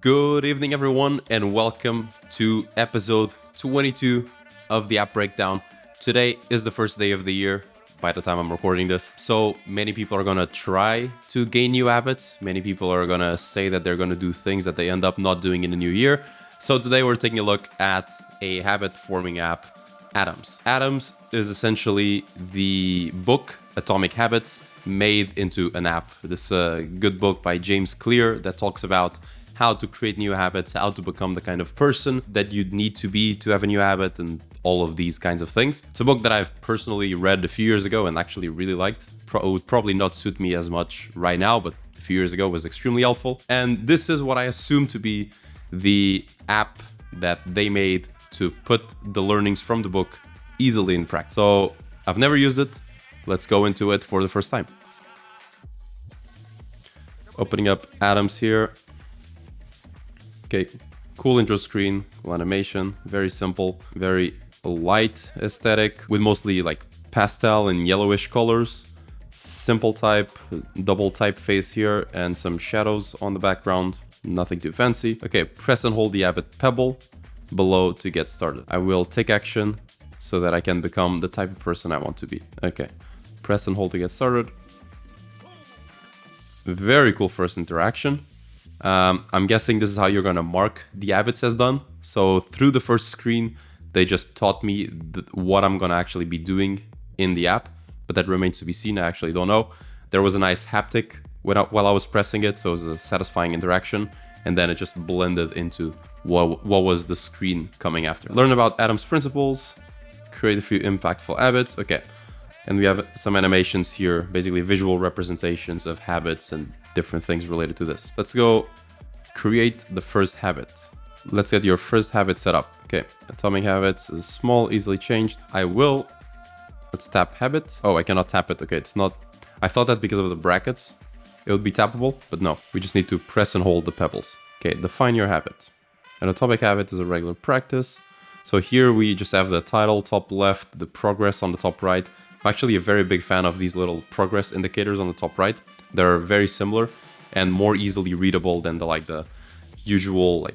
Good evening, everyone, and welcome to episode 22 of the app breakdown. Today is the first day of the year by the time I'm recording this. So many people are going to try to gain new habits. Many people are going to say that they're going to do things that they end up not doing in the new year. So today we're taking a look at a habit forming app, Atoms. Atoms is essentially the book Atomic Habits made into an app. This is a good book by James Clear that talks about how to create new habits, how to become the kind of person that you need to be to have a new habit, and all of these kinds of things. It's a book that I've personally read a few years ago and actually really liked. It would probably not suit me as much right now, but a few years ago was extremely helpful. And this is what I assume to be the app that they made to put the learnings from the book easily in practice. So I've never used it. Let's go into it for the first time. Opening up Atoms here. Okay, cool intro screen, cool animation, very simple, very light aesthetic with mostly like pastel and yellowish colors. Simple type, double typeface here, and some shadows on the background. Nothing too fancy. Okay, press and hold the habit pebble below to get started. I will take action so that I can become the type of person I want to be. Okay, press and hold to get started. Very cool first interaction. I'm guessing this is how you're going to mark the habits as done. So through the first screen, they just taught me what I'm going to actually be doing in the app, but that remains to be seen. I actually don't know. There was a nice haptic while I was pressing it, so it was a satisfying interaction, and then it just blended into what was the screen coming after. Learn about Atoms principles, create a few impactful habits. Okay. And we have some animations here, basically visual representations of habits and different things related to this. Let's go create the first habit. Let's get your first habit set up. Okay, Atomic Habits is small, easily changed. Let's tap habit. Oh, I cannot tap it. Okay, it's not. I thought that because of the brackets, it would be tappable, but no. We just need to press and hold the pebbles. Okay, define your habit. An Atomic Habit is a regular practice. So here we just have the title, top left, the progress on the top right. I'm actually a very big fan of these little progress indicators on the top right. They're very similar and more easily readable than the usual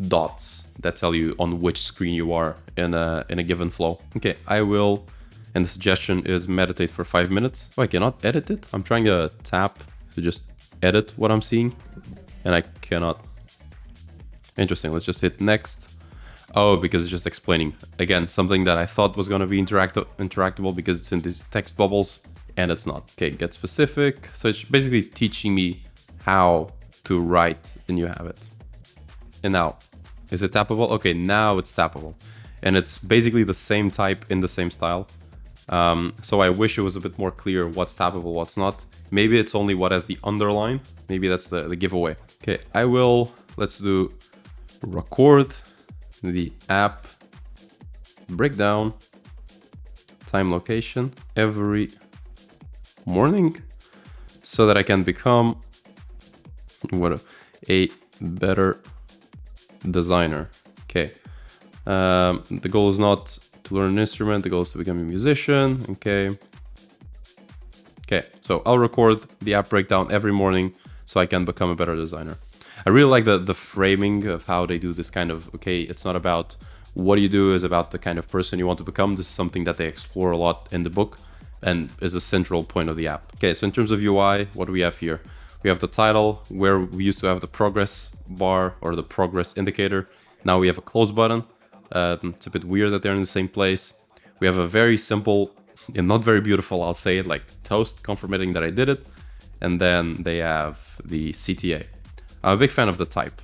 dots that tell you on which screen you are in a given flow. Okay, and the suggestion is meditate for 5 minutes. Oh, I cannot edit it. I'm trying to tap to just edit what I'm seeing, and I cannot. Interesting. Let's just hit next. Oh, because it's just explaining. Again, something that I thought was going to be interactable because it's in these text bubbles, and it's not. Okay, get specific. So it's basically teaching me how to write the new habit. And now, is it tappable? Okay, now it's tappable. And it's basically the same type in the same style. So I wish it was a bit more clear what's tappable, what's not. Maybe it's only what has the underline. Maybe that's the giveaway. Okay, let's do record the app breakdown, time, location every morning so that I can become a better designer. Okay. The goal is not to learn an instrument. The goal is to become a musician. Okay. Okay. So I'll record the app breakdown every morning so I can become a better designer. I really like the framing of how they do this kind of, okay, it's not about what you do, it's about the kind of person you want to become. This is something that they explore a lot in the book and is a central point of the app. Okay, so in terms of UI, what do we have here? We have the title where we used to have the progress bar or the progress indicator. Now we have a close button. It's a bit weird that they're in the same place. We have a very simple and not very beautiful, I'll say it, like toast confirming that I did it. And then they have the CTA. I'm a big fan of the type,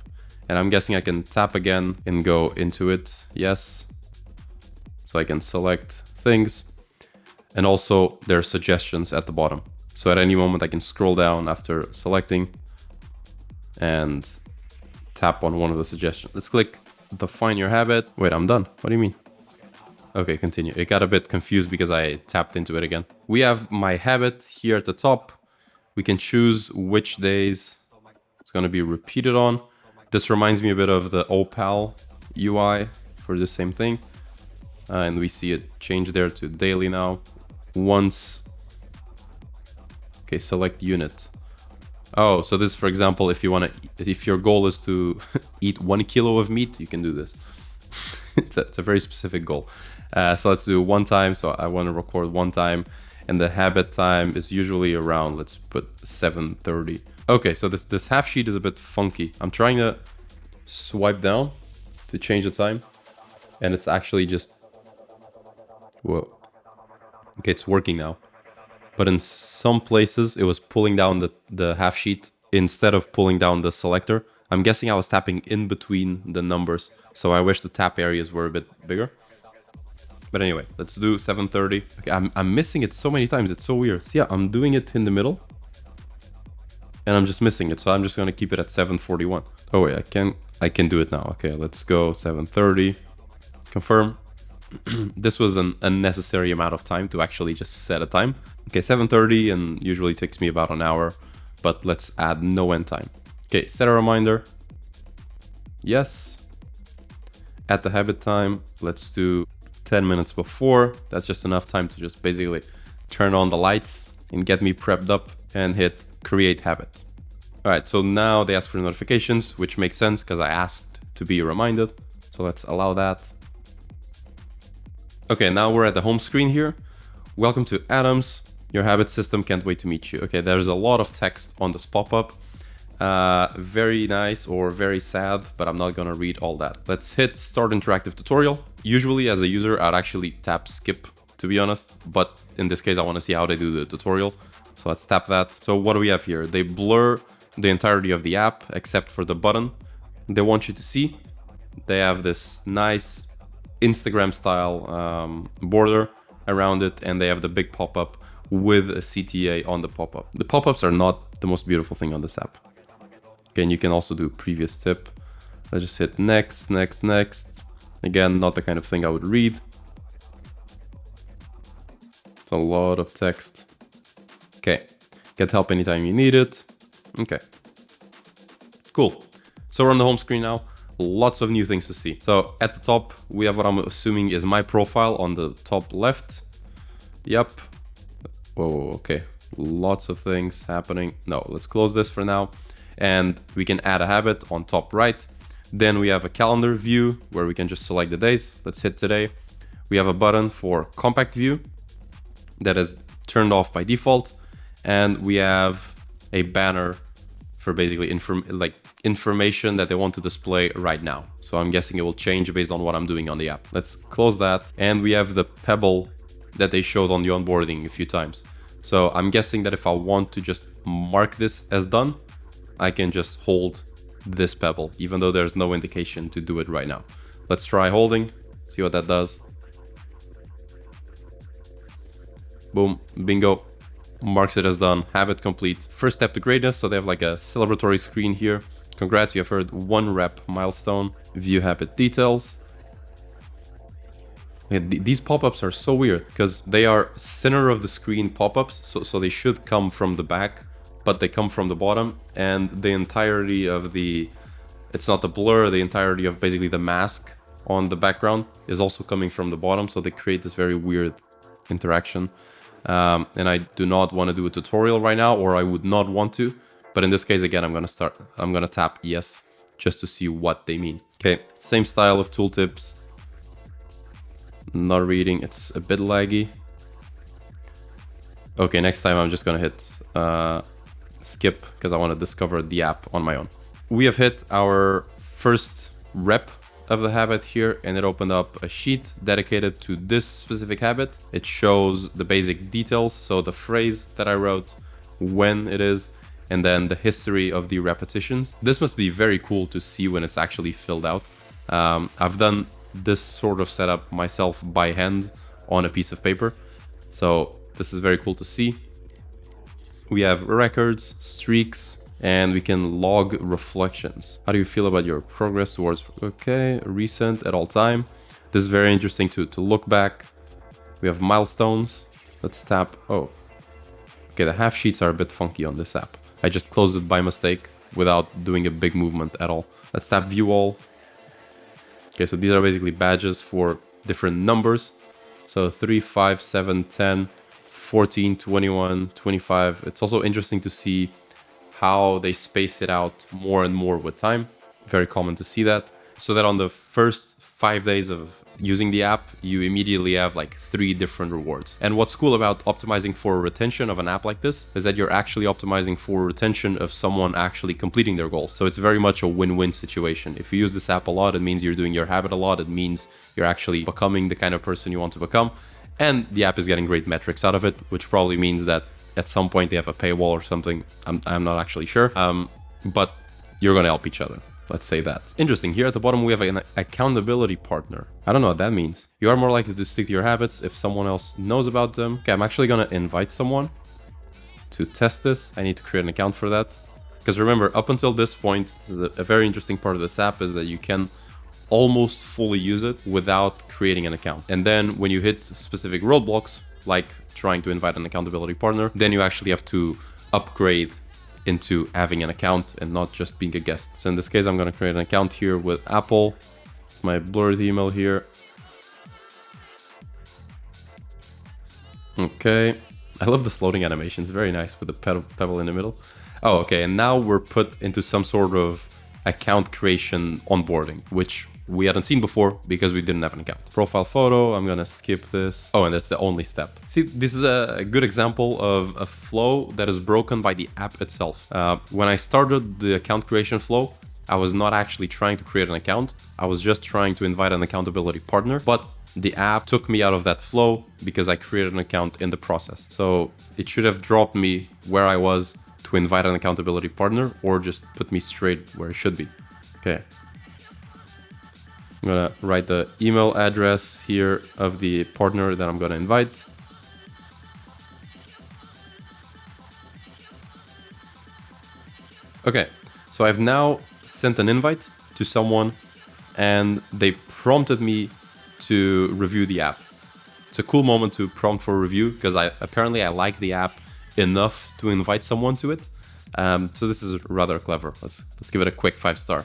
and I'm guessing I can tap again and go into it. Yes. So I can select things, and also there are suggestions at the bottom. So at any moment I can scroll down after selecting and tap on one of the suggestions. Let's click define your habit. Wait, I'm done. What do you mean? Okay, continue. It got a bit confused because I tapped into it again. We have my habit here at the top. We can choose which days it's going to be repeated on. This reminds me a bit of the Opal UI for the same thing. And we see it change there to daily now. Okay, select unit. Oh, so this, for example, if you want to, if your goal is to eat 1 kilo of meat, you can do this. It's a very specific goal. So let's do one time. So I want to record one time, and the habit time is usually around, let's put 7:30. Okay, so this half sheet is a bit funky. I'm trying to swipe down to change the time, and it's actually just, whoa. Okay, it's working now. But in some places, it was pulling down the half sheet instead of pulling down the selector. I'm guessing I was tapping in between the numbers, so I wish the tap areas were a bit bigger. But anyway, let's do 7:30. Okay, I'm missing it so many times. It's so weird. So yeah, I'm doing it in the middle, and I'm just missing it. So I'm just gonna keep it at 7:41. Oh wait, I can do it now. Okay, let's go 7:30. Confirm. This was an unnecessary amount of time to actually just set a time. Okay, 7:30, and usually takes me about an hour, but let's add no end time. Okay, set a reminder. Yes. At the habit time, let's do 10 minutes before. That's just enough time to just basically turn on the lights and get me prepped up, and hit create habit. All right, so now they ask for notifications, which makes sense because I asked to be reminded. So let's allow that. Okay, now we're at the home screen here. Welcome to Atoms. Your habit system can't wait to meet you. Okay, there's a lot of text on this pop-up. Very nice or very sad, but I'm not gonna read all that. Let's hit start interactive tutorial. Usually as a user, I'd actually tap skip, to be honest, but in this case, I wanna see how they do the tutorial. So let's tap that. So what do we have here? They blur the entirety of the app except for the button they want you to see. They have this nice Instagram style border around it, and they have the big pop-up with a CTA on the pop-up. The pop-ups are not the most beautiful thing on this app. Again, you can also do previous tip. Let's just hit next, next, next. Again, not the kind of thing I would read. It's a lot of text. Okay, get help anytime you need it. Okay, cool. So we're on the home screen now. Lots of new things to see. So at the top, we have what I'm assuming is my profile on the top left. Yep. Whoa, okay. Lots of things happening. No, let's close this for now. And we can add a habit on top right. Then we have a calendar view where we can just select the days. Let's hit today. We have a button for compact view that is turned off by default. And we have a banner for basically information that they want to display right now. So I'm guessing it will change based on what I'm doing on the app. Let's close that. And we have the pebble that they showed on the onboarding a few times. So I'm guessing that if I want to just mark this as done, I can just hold this pebble, even though there's no indication to do it right now. Let's try holding, see what that does. Boom, bingo, marks it as done, habit complete. First step to greatness, so they have like a celebratory screen here. Congrats, you have heard 1 rep milestone. View habit details. Yeah, these pop-ups are so weird because they are center of the screen pop-ups, so they should come from the back, but they come from the bottom, and the entirety of the, it's not the blur, the entirety of basically the mask on the background is also coming from the bottom, so they create this very weird interaction. And I do not want to do a tutorial right now, or I would not want to, but in this case, again, I'm gonna tap yes, just to see what they mean. Okay, same style of tooltips. Not reading, it's a bit laggy. Okay, next time I'm just gonna hit skip because I want to discover the app on my own. We have hit our first rep of the habit here, and it opened up a sheet dedicated to this specific habit. It shows the basic details, so the phrase that I wrote, when it is, and then the history of the repetitions. This must be very cool to see when it's actually filled out. I've done this sort of setup myself by hand on a piece of paper, so this is very cool to see. We have records, streaks, and we can log reflections. How do you feel about your progress towards, okay, recent at all time. This is very interesting to look back. We have milestones. Let's tap, oh, okay, the half sheets are a bit funky on this app. I just closed it by mistake without doing a big movement at all. Let's tap view all. Okay, so these are basically badges for different numbers. So 3, 5, 7, 10, 14, 21, 25. It's also interesting to see how they space it out more and more with time. Very common to see that. So that on the first 5 days of using the app, you immediately have like 3 different rewards. And what's cool about optimizing for retention of an app like this is that you're actually optimizing for retention of someone actually completing their goals. So it's very much a win-win situation. If you use this app a lot, it means you're doing your habit a lot. It means you're actually becoming the kind of person you want to become. And the app is getting great metrics out of it, which probably means that at some point they have a paywall or something. I'm not actually sure, but you're going to help each other. Let's say that. Interesting. Here at the bottom, we have an accountability partner. I don't know what that means. You are more likely to stick to your habits if someone else knows about them. Okay, I'm actually going to invite someone to test this. I need to create an account for that. Because remember, up until this point, a very interesting part of this app is that you can almost fully use it without creating an account. And then when you hit specific roadblocks, like trying to invite an accountability partner, then you actually have to upgrade into having an account and not just being a guest. So in this case, I'm going to create an account here with Apple, my blurred email here. Okay. I love this loading animation. It's very nice with the pebble in the middle. Oh, okay. And now we're put into some sort of account creation onboarding, which we hadn't seen before because we didn't have an account. Profile photo, I'm gonna skip this. Oh, and that's the only step. See, this is a good example of a flow that is broken by the app itself. When I started the account creation flow, I was not actually trying to create an account. I was just trying to invite an accountability partner, but the app took me out of that flow because I created an account in the process. So it should have dropped me where I was to invite an accountability partner or just put me straight where it should be. Okay. I'm gonna write the email address here of the partner that I'm gonna invite. Okay, so I've now sent an invite to someone and they prompted me to review the app. It's a cool moment to prompt for review because apparently I like the app enough to invite someone to it. So this is rather clever. Let's give it a quick 5-star.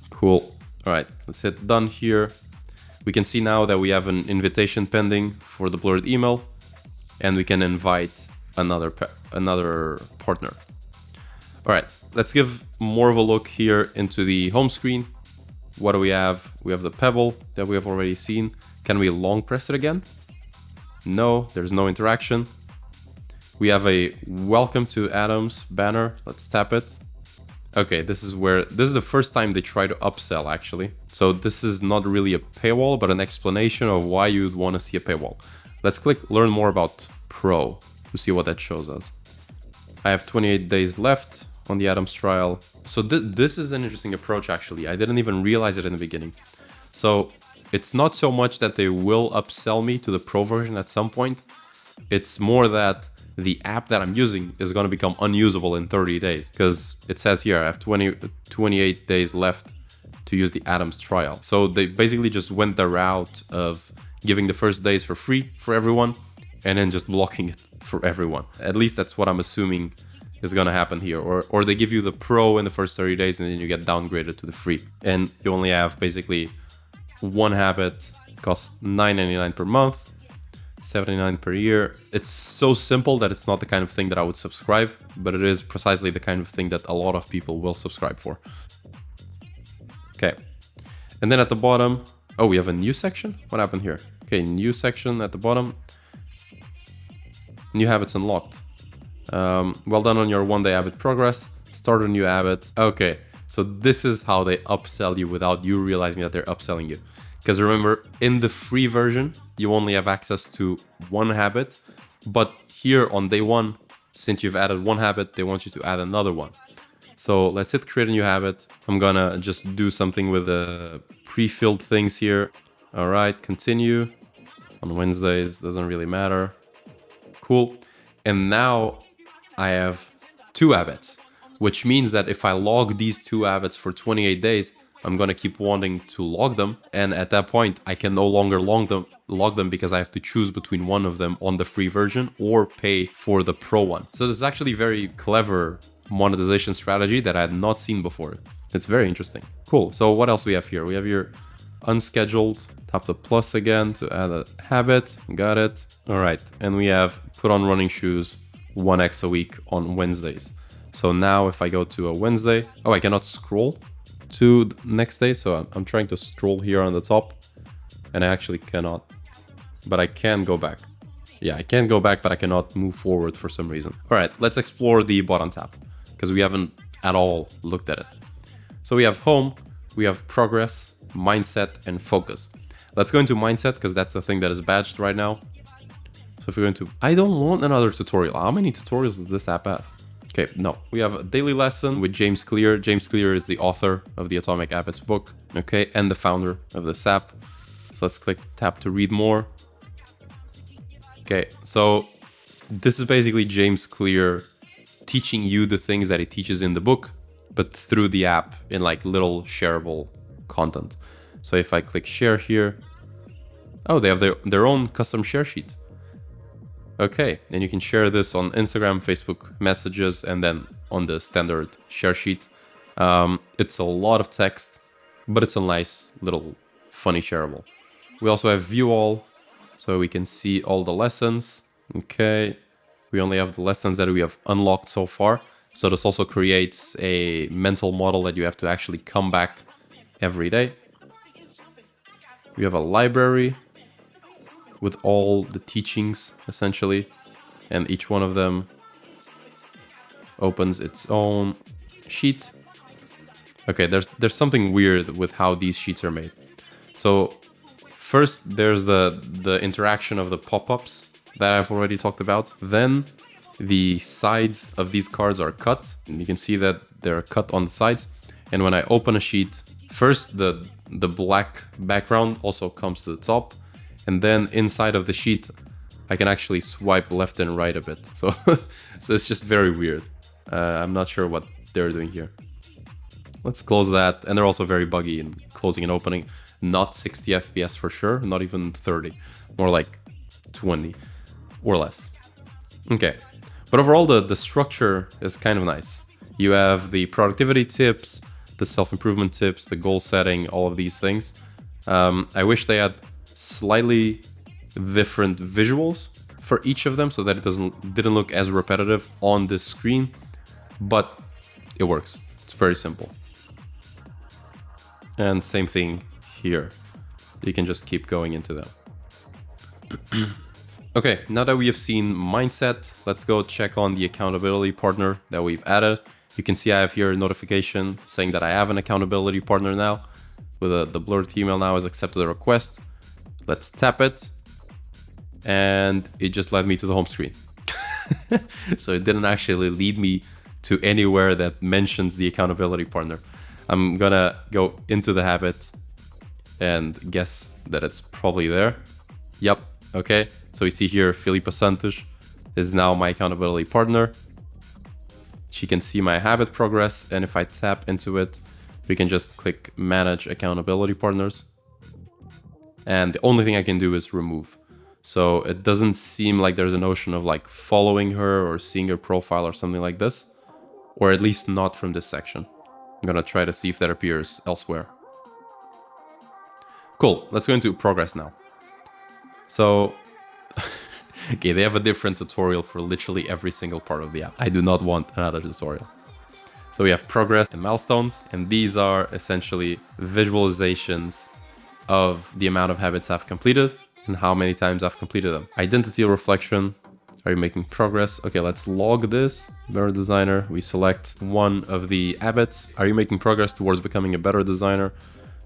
Cool. All right, let's hit done here. We can see now that we have an invitation pending for the blurred email, and we can invite another partner. All right, let's give more of a look here into the home screen. What do we have? We have the pebble that we have already seen. Can we long press it again? No, there's no interaction. We have a welcome to Adams banner. Let's tap it. Okay, this is the first time they try to upsell actually. So this is not really a paywall, but an explanation of why you'd want to see a paywall. Let's click learn more about Pro to see what that shows us. I have 28 days left on the Adams trial. So this is an interesting approach actually. I didn't even realize it in the beginning. So it's not so much that they will upsell me to the Pro version at some point. It's more that the app that I'm using is going to become unusable in 30 days because it says here I have 28 days left to use the Adams trial. So they basically just went the route of giving the first days for free for everyone and then just blocking it for everyone. At least that's what I'm assuming is going to happen here. Or they give you the Pro in the first 30 days and then you get downgraded to the free. And you only have basically one habit, costs $9.99 per month. $79 per year. It's so simple that it's not the kind of thing that I would subscribe, but it is precisely the kind of thing that a lot of people will subscribe for. Okay. And then at the bottom, oh, we have a new section? What happened here? Okay, new section at the bottom. New habits unlocked. Well done on your 1-day habit progress. Start a new habit. Okay, so this is how they upsell you without you realizing that they're upselling you. Because remember, in the free version, you only have access to one habit. But here on day 1, since you've added one habit, they want you to add another one. So let's hit create a new habit. I'm gonna just do something with the pre-filled things here. All right, continue. On Wednesdays, doesn't really matter. Cool. And now I have 2 habits, which means that if I log these 2 habits for 28 days, I'm going to keep wanting to log them. And at that point, I can no longer log them because I have to choose between one of them on the free version or pay for the Pro one. So this is actually very clever monetization strategy that I had not seen before. It's very interesting. Cool. So what else we have here? We have your unscheduled. Tap the plus again to add a habit. Got it. All right. And we have put on running shoes 1x a week on Wednesdays. So now if I go to a Wednesday, oh, I cannot scroll to the next day. So I'm trying to scroll here on the top and I actually cannot, but I can go back. Yeah, I can go back, but I cannot move forward for some reason. All right, let's explore the bottom tab because we haven't at all looked at it. So we have home, we have progress, mindset, and focus. Let's go into mindset because that's the thing that is badged right now. So if we're going to, I don't want another tutorial. How many tutorials does this app have? Okay, no. We have a daily lesson with James Clear. James Clear is the author of the Atomic Habits book, okay, and the founder of this app. So let's tap to read more. Okay, so this is basically James Clear teaching you the things that he teaches in the book, but through the app in like little shareable content. So if I click share here, oh, they have their own custom share sheet. Okay, and you can share this on Instagram, Facebook messages, and then on the standard share sheet. It's a lot of text, but it's a nice little funny shareable. We also have view all, so we can see all the lessons. Okay, we only have the lessons that we have unlocked so far. So this also creates a mental model that you have to actually come back every day. We have a library with all the teachings essentially, and each one of them opens its own sheet. Okay, there's something weird with how these sheets are made. So first there's the interaction of the pop-ups that I've already talked about. Then the sides of these cards are cut, and you can see that they're cut on the sides. And when I open a sheet, first the black background also comes to the top, and then inside of the sheet I can actually swipe left and right a bit. So so it's just very weird. I'm not sure what they're doing here. Let's close that. And they're also very buggy in closing and opening. Not 60 FPS for sure, not even 30, more like 20 or less. Okay, but overall the structure is kind of nice. You have the productivity tips, the self-improvement tips, the goal setting, all of these things. I wish they had slightly different visuals for each of them so that it didn't look as repetitive on this screen, but it works. It's very simple. And same thing here. You can just keep going into them. Okay, now that we have seen mindset, let's go check on the accountability partner that we've added. You can see I have here a notification saying that I have an accountability partner now. With the blurred email now has accepted the request. Let's tap it. And it just led me to the home screen. So it didn't actually lead me to anywhere that mentions the accountability partner. I'm gonna go into the habit and guess that it's probably there. Yep, okay. So you see here, Filipa Santos is now my accountability partner. She can see my habit progress, and if I tap into it, we can just click Manage Accountability Partners. And the only thing I can do is remove. So it doesn't seem like there's a notion of like following her or seeing her profile or something like this, or at least not from this section. I'm gonna try to see if that appears elsewhere. Cool, let's go into progress now. So, okay, they have a different tutorial for literally every single part of the app. I do not want another tutorial. So we have progress and milestones, and these are essentially visualizations of the amount of habits I've completed and how many times I've completed them. Identity reflection. Are you making progress? Okay, let's log this. Better designer. We select one of the habits. Are you making progress towards becoming a better designer?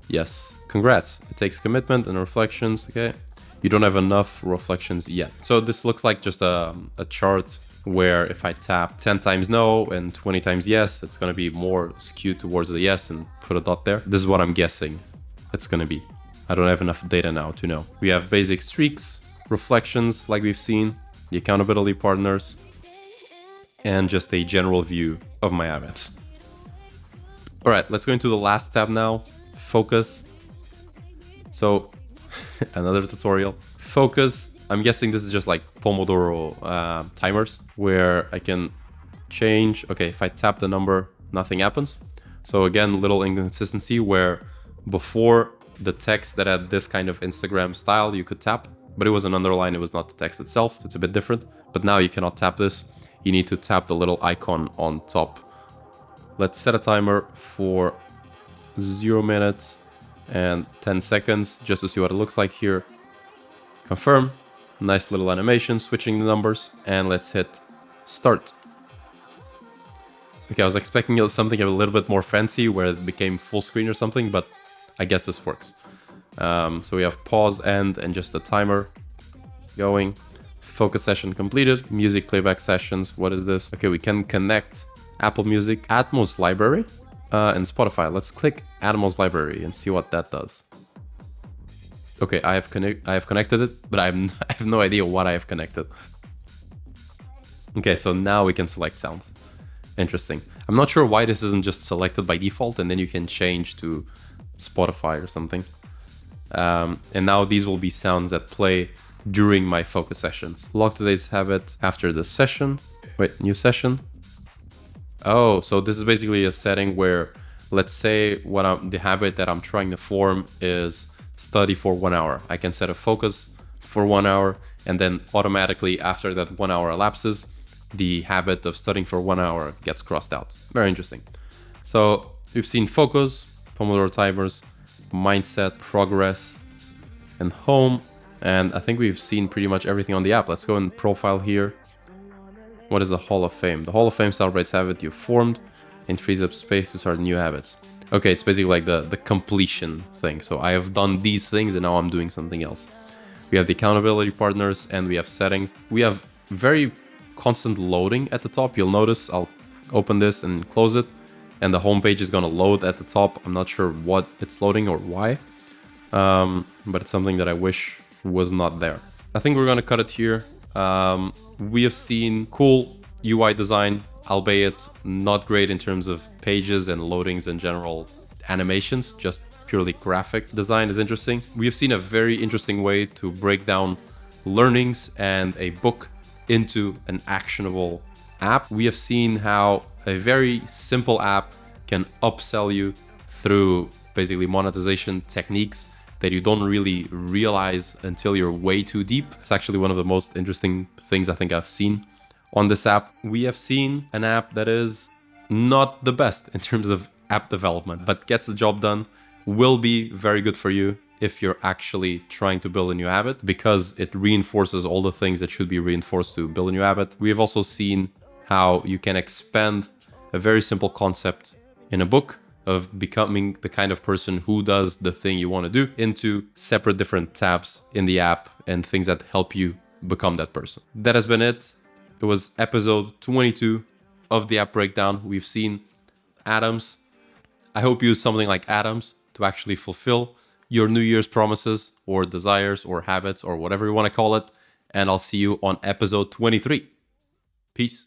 Yes. Congrats. It takes commitment and reflections. Okay. You don't have enough reflections yet. So this looks like just a chart where if I tap 10 times no and 20 times yes, it's going to be more skewed towards the yes and put a dot there. This is what I'm guessing it's going to be. I don't have enough data now to know. We have basic streaks, reflections like we've seen, the accountability partners, and just a general view of my habits. All right, let's go into the last tab now, focus. So another tutorial. Focus, I'm guessing this is just like Pomodoro timers where I can change. Okay, if I tap the number, nothing happens. So again, little inconsistency where before the text that had this kind of Instagram style, you could tap, but it was an underline, it was not the text itself. So it's a bit different, but now you cannot tap this. you need to tap the little icon on top. Let's set a timer for 0 minutes and 10 seconds just to see what it looks like here. Confirm. Nice little animation switching the numbers, and let's hit start. Okay, I was expecting something a little bit more fancy where it became full screen or something, but I guess this works. So we have pause, end, and just a timer going. Focus session completed. Music playback sessions. What is this? Okay, we can connect Apple Music, Atmos library, and Spotify. Let's click Atmos library and see what that does. Okay, I have connected it, but I have no idea what I have connected. Okay, so now we can select sounds. Interesting. I'm not sure why this isn't just selected by default and then you can change to Spotify or something. And now these will be sounds that play during my focus sessions. Log today's habit after the session. Wait, new session. Oh, so this is basically a setting where, let's say the habit that I'm trying to form is study for 1 hour. I can set a focus for 1 hour, and then automatically after that 1 hour elapses, the habit of studying for 1 hour gets crossed out. Very interesting. So we've seen focus, Pomodoro timers, mindset, progress, and home. And I think we've seen pretty much everything on the app. Let's go in profile here. What is the Hall of Fame? The Hall of Fame celebrates habit you formed and frees up space to start new habits. Okay, it's basically like the completion thing. So I have done these things and now I'm doing something else. We have the accountability partners and we have settings. We have very constant loading at the top. You'll notice I'll open this and close it and the home page is going to load at the top. I'm not sure what it's loading or why, but it's something that I wish was not there. I think we're going to cut it here. We have seen cool UI design, albeit not great in terms of pages and loadings and general animations. Just purely graphic design is interesting. We have seen a very interesting way to break down learnings and a book into an actionable app. We have seen how a very simple app can upsell you through basically monetization techniques that you don't really realize until you're way too deep. It's actually one of the most interesting things I think I've seen on this app. We have seen an app that is not the best in terms of app development, but gets the job done, will be very good for you if you're actually trying to build a new habit, because it reinforces all the things that should be reinforced to build a new habit. We have also seen how you can expand a very simple concept in a book of becoming the kind of person who does the thing you want to do into separate different tabs in the app and things that help you become that person. That has been it. It was episode 22 of the app breakdown. We've seen atoms. I hope you use something like atoms to actually fulfill your New Year's promises or desires or habits or whatever you want to call it. And I'll see you on episode 23. Peace.